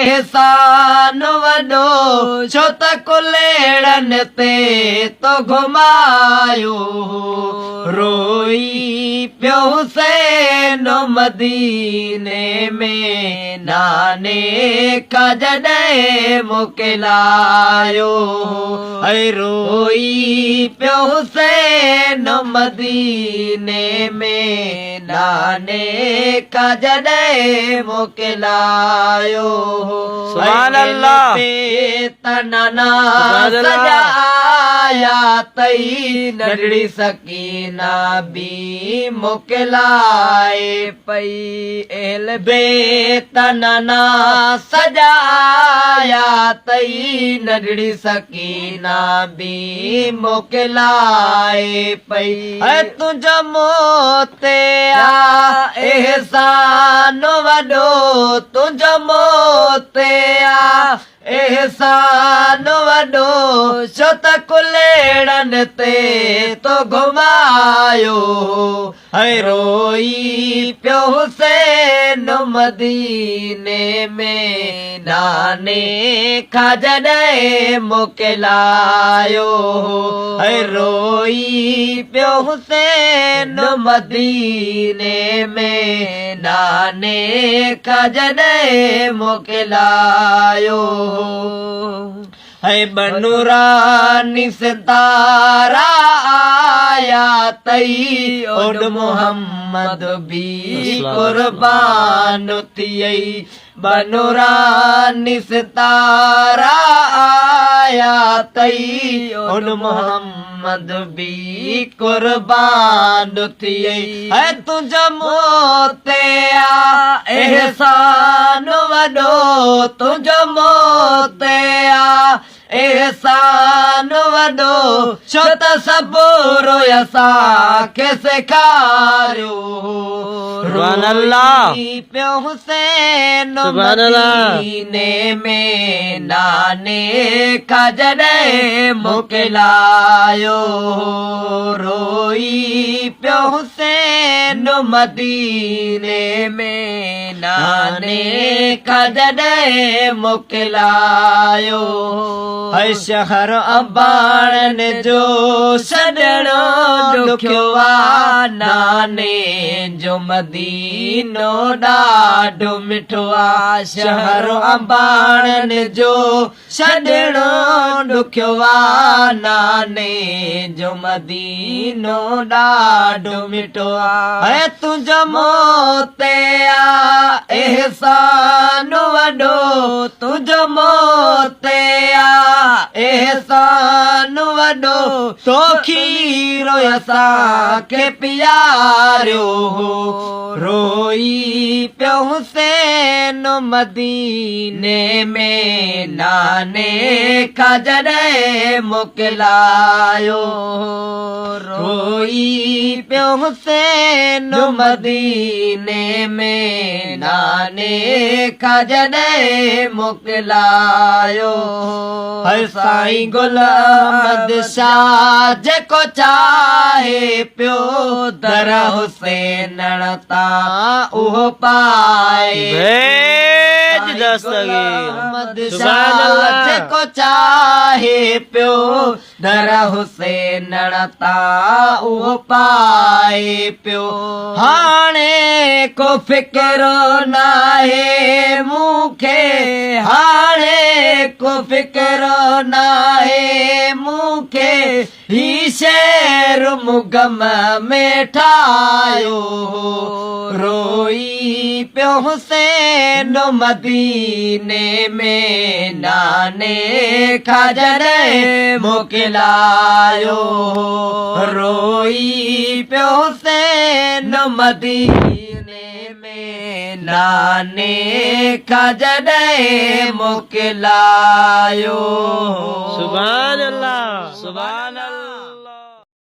एहसान वॾो छो त कुलेड़नि ते तो घुमायो रोई पियो हुसैन मदीने में नाने का जॾहिं मोकिलायो ऐं रोई पियो हुसैन मदीने में नाने का जॾहिं मोकिलायो सुभान अल्लाह तनना सजाया तई नंढड़ी सकीना बि मोकिलाए पई एल बे तनना सजाया तई नंढड़ी सकीना बि मोकिलाए पई तुंहिंजो मोते आ एहसान वॾो तुंहिंजो मोते आ एहसान वॾो छो त कुलेड़नि ते तो घुमायो ऐं रोई पियो हुसैन मदीने में नाने खां जॾहिं मोकिलायो ऐं रोई पियो हुसैन मदीने में नाने खां जॾहिं मोकिलायो है बनूरानी सितारा आया तई ओड मोहम्मद भी कुर्बान थियई बनूरानी सितारा आया तई ओड मोहम्मद भी कुर्बान थियई है तुंहिंजो मोते आ एहसान वॾो तुंहिंजो मोते आ एहसान वॾो छो त सबुरो असांखे सेखारियो सुभान अल्लाह पियो हुसैन मदीने में नाने खां जॾहिं मोकिलायो रोई पियो हुसैन मदीने में नाने खां जॾहिं मोकिलायो है शहर अबाणनि जो छॾणो ॾुखियो आ नाने जो मदीनो ॾाढो मिठो आ शहर अबाणनि जो छॾणो ॾुखियो आ नाने जो मदीनो ॾाढो मिठो आ है तुंहिंजो मोते आ एहसान वॾो तुंहिंजो मोते आ एहसान वॾो तो खीरो असांखे पियारियो रोई पियो हुसैन मदीने में नाने खां जॾहिं मोकिलायो रोई पियो हुसैन मदीने में नाने खां जॾहिं मोकिलायो हर साईं गुल अहमद शाह जेको चाहे पियो दर हुसैन तां उहो पाए अहमद शाह जेको चाहे पियो दर हुसैन तां उहो पाए पियो हाणे को फिक्र नाहे मूंखे हाणे को फिक्र नाहे मूंखे ही शेर मुगम में ठाहियो रोई पियो हुसैन मदीने में नाने खां जॾहिं मोकिलायो रोई पियो हुसैन मदीने में नाने खां जॾहिं मोकिलायो सुभान अल्लाह सुभान अल्लाह।